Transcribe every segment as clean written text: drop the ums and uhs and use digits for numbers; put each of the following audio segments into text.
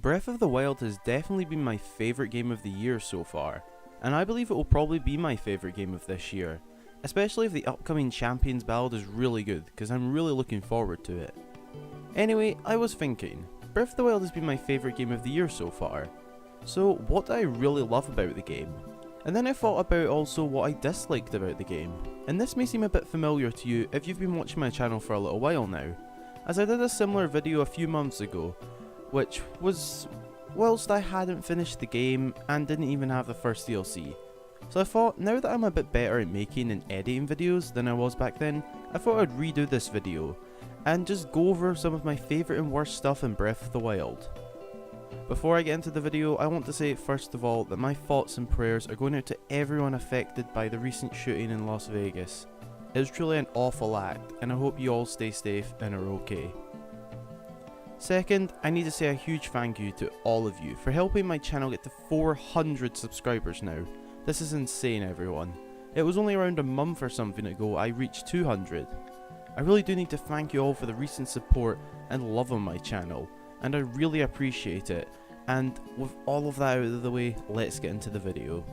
Breath of the Wild has definitely been my favourite game of the year so far, and I believe it will probably be my favourite game of this year, especially if the upcoming Champions Ballad is really good, because I'm really looking forward to it. Anyway, I was thinking, Breath of the Wild has been my favourite game of the year so far, so what do I really love about the game? And then I thought about also what I disliked about the game, and this may seem a bit familiar to you if you've been watching my channel for a little while now, as I did a similar video a few months ago, which was whilst I hadn't finished the game and didn't even have the first DLC. So I thought, now that I'm a bit better at making and editing videos than I was back then, I thought I'd redo this video, and just go over some of my favourite and worst stuff in Breath of the Wild. Before I get into the video, I want to say first of all that my thoughts and prayers are going out to everyone affected by the recent shooting in Las Vegas. It was truly an awful act, and I hope you all stay safe and are okay. Second, I need to say a huge thank you to all of you for helping my channel get to 400 subscribers now. This is insane, everyone. It was only around a month or something ago I reached 200. I really do need to thank you all for the recent support and love on my channel, and I really appreciate it. And with all of that out of the way, let's get into the video.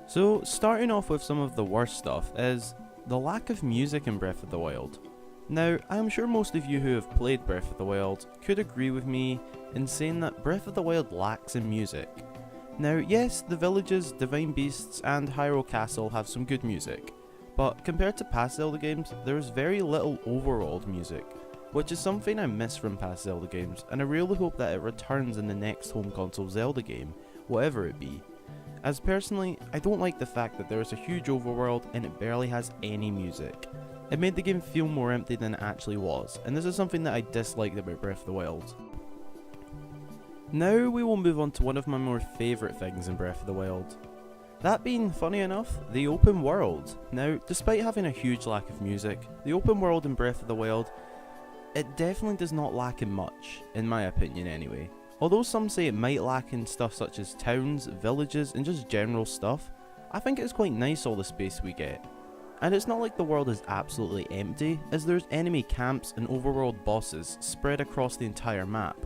So, starting off with some of the worst stuff is the lack of music in Breath of the Wild. Now, I am sure most of you who have played Breath of the Wild could agree with me in saying that Breath of the Wild lacks in music. Now, yes, the villages, Divine Beasts and Hyrule Castle have some good music, but compared to past Zelda games, there is very little Overworld music, which is something I miss from past Zelda games, and I really hope that it returns in the next home console Zelda game, whatever it be. As personally, I don't like the fact that there is a huge overworld and it barely has any music. It made the game feel more empty than it actually was, and this is something that I disliked about Breath of the Wild. Now we will move on to one of my more favourite things in Breath of the Wild. That being, funny enough, the open world. Now, despite having a huge lack of music, the open world in Breath of the Wild, it definitely does not lack in much, in my opinion anyway. Although some say it might lack in stuff such as towns, villages and just general stuff, I think it's quite nice all the space we get. And it's not like the world is absolutely empty, as there's enemy camps and overworld bosses spread across the entire map.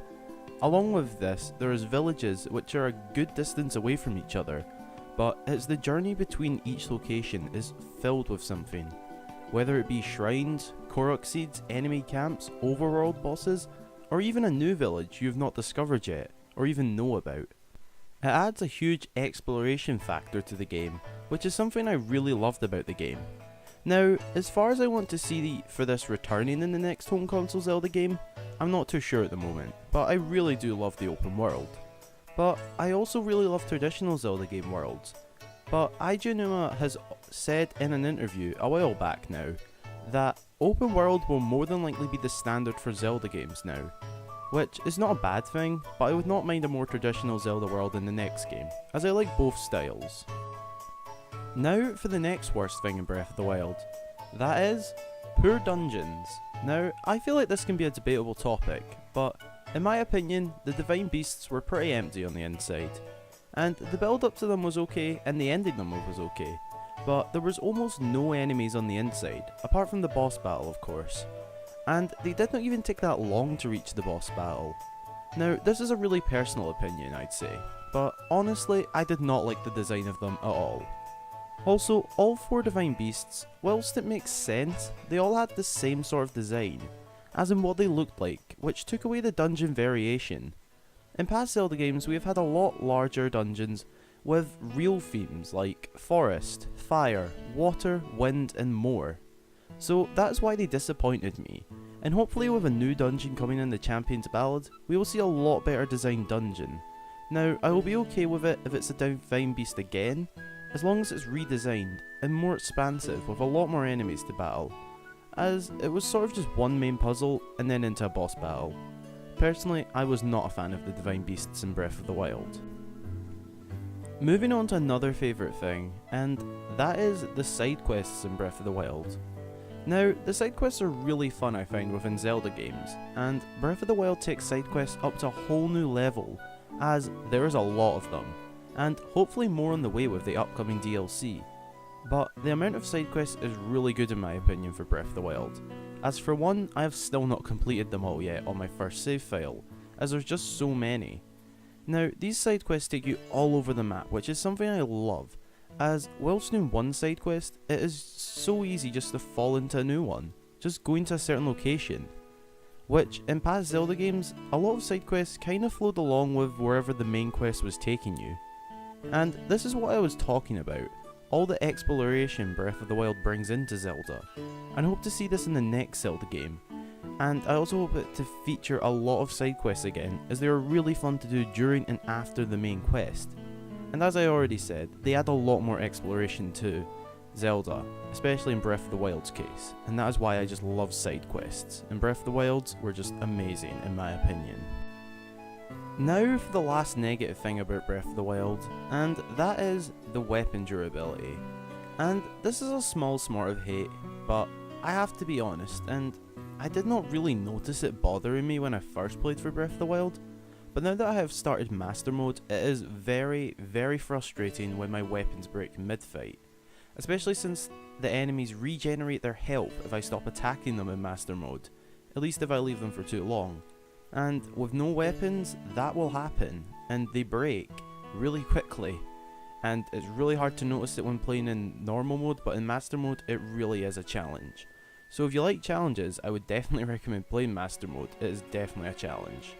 Along with this, there is villages which are a good distance away from each other, but it's the journey between each location is filled with something. Whether it be shrines, Korok seeds, enemy camps, overworld bosses, or even a new village you've not discovered yet, or even know about. It adds a huge exploration factor to the game, which is something I really loved about the game. Now, as far as I want to see for this returning in the next home console Zelda game, I'm not too sure at the moment, but I really do love the open world. But I also really love traditional Zelda game worlds. But Aijinuma has said in an interview a while back now that open world will more than likely be the standard for Zelda games now, which is not a bad thing, but I would not mind a more traditional Zelda world in the next game, as I like both styles. Now for the next worst thing in Breath of the Wild, that is, poor dungeons. Now, I feel like this can be a debatable topic, but in my opinion, the Divine Beasts were pretty empty on the inside, and the build up to them was okay and the ending them was okay, but there was almost no enemies on the inside, apart from the boss battle of course, and they did not even take that long to reach the boss battle. Now, this is a really personal opinion I'd say, but honestly I did not like the design of them at all. Also, all 4 Divine Beasts, whilst it makes sense, they all had the same sort of design, as in what they looked like, which took away the dungeon variation. In past Zelda games we have had a lot larger dungeons with real themes like forest, fire, water, wind and more. So that's why they disappointed me, and hopefully with a new dungeon coming in the Champions Ballad, we will see a lot better designed dungeon. Now, I will be okay with it if it's a Divine Beast again, as long as it's redesigned and more expansive with a lot more enemies to battle, as it was sort of just one main puzzle and then into a boss battle. Personally, I was not a fan of the Divine Beasts in Breath of the Wild. Moving on to another favourite thing, and that is the side quests in Breath of the Wild. Now, the side quests are really fun I find within Zelda games, and Breath of the Wild takes side quests up to a whole new level, as there is a lot of them, and hopefully more on the way with the upcoming DLC. But the amount of side quests is really good in my opinion for Breath of the Wild, as for one, I have still not completed them all yet on my first save file, as there's just so many. Now, these side quests take you all over the map, which is something I love, as whilst doing one side quest, it is so easy just to fall into a new one, just going to a certain location. Which, in past Zelda games, a lot of side quests kind of flowed along with wherever the main quest was taking you. And this is what I was talking about, all the exploration Breath of the Wild brings into Zelda, and I hope to see this in the next Zelda game. And I also hope it to feature a lot of side quests again, as they are really fun to do during and after the main quest. And as I already said, they add a lot more exploration to Zelda, especially in Breath of the Wild's case, and that is why I just love side quests, and Breath of the Wild's were just amazing in my opinion. Now for the last negative thing about Breath of the Wild, and that is the weapon durability. And this is a small smart of hate, but I have to be honest, and I did not really notice it bothering me when I first played for Breath of the Wild, but now that I have started Master Mode, it is very, very frustrating when my weapons break mid-fight. Especially since the enemies regenerate their health if I stop attacking them in Master Mode, at least if I leave them for too long. And with no weapons, that will happen, and they break really quickly. And it's really hard to notice it when playing in normal mode, but in Master Mode it really is a challenge. So if you like challenges, I would definitely recommend playing Master Mode, it is definitely a challenge.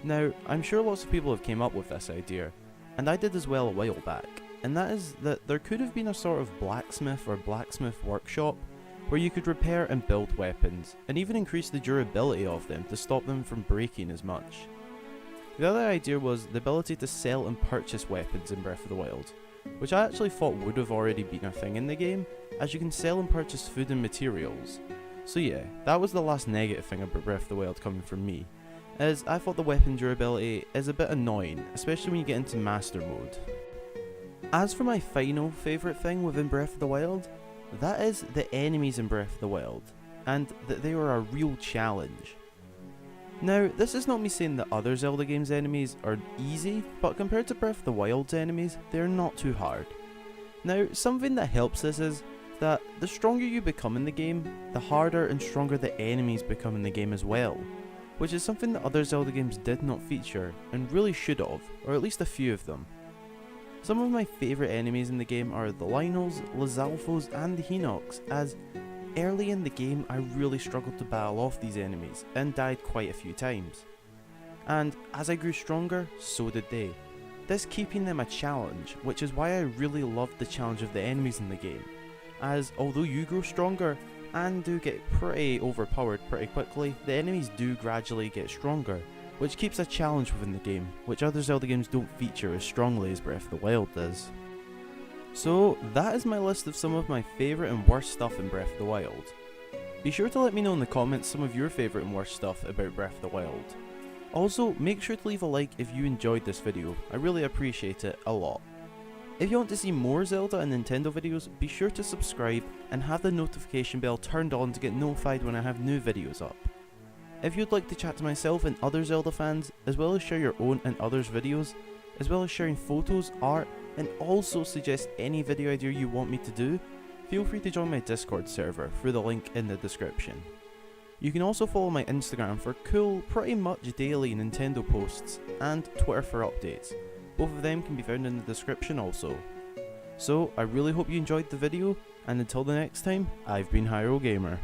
Now, I'm sure lots of people have came up with this idea, and I did as well a while back. And that is that there could have been a sort of blacksmith or blacksmith workshop where you could repair and build weapons, and even increase the durability of them to stop them from breaking as much. The other idea was the ability to sell and purchase weapons in Breath of the Wild, which I actually thought would have already been a thing in the game, as you can sell and purchase food and materials. So yeah, that was the last negative thing about Breath of the Wild coming from me, as I thought the weapon durability is a bit annoying, especially when you get into Master Mode. As for my final favourite thing within Breath of the Wild, that is the enemies in Breath of the Wild, and that they were a real challenge. Now, this is not me saying that other Zelda games' enemies are easy, but compared to Breath of the Wild's enemies, they are not too hard. Now, something that helps this is that the stronger you become in the game, the harder and stronger the enemies become in the game as well, which is something that other Zelda games did not feature, and really should have, or at least a few of them. Some of my favourite enemies in the game are the Lynels, Lizalfos and the Hinox, as early in the game I really struggled to battle off these enemies and died quite a few times. And as I grew stronger, so did they, this keeping them a challenge, which is why I really loved the challenge of the enemies in the game, as although you grow stronger and do get pretty overpowered pretty quickly, the enemies do gradually get stronger, which keeps a challenge within the game, which other Zelda games don't feature as strongly as Breath of the Wild does. So that is my list of some of my favourite and worst stuff in Breath of the Wild. Be sure to let me know in the comments some of your favourite and worst stuff about Breath of the Wild. Also, make sure to leave a like if you enjoyed this video, I really appreciate it a lot. If you want to see more Zelda and Nintendo videos, be sure to subscribe and have the notification bell turned on to get notified when I have new videos up. If you'd like to chat to myself and other Zelda fans, as well as share your own and others' videos, as well as sharing photos, art, and also suggest any video idea you want me to do, feel free to join my Discord server through the link in the description. You can also follow my Instagram for cool, pretty much daily Nintendo posts, and Twitter for updates. Both of them can be found in the description also. So, I really hope you enjoyed the video, and until the next time, I've been Hyrule Gamer.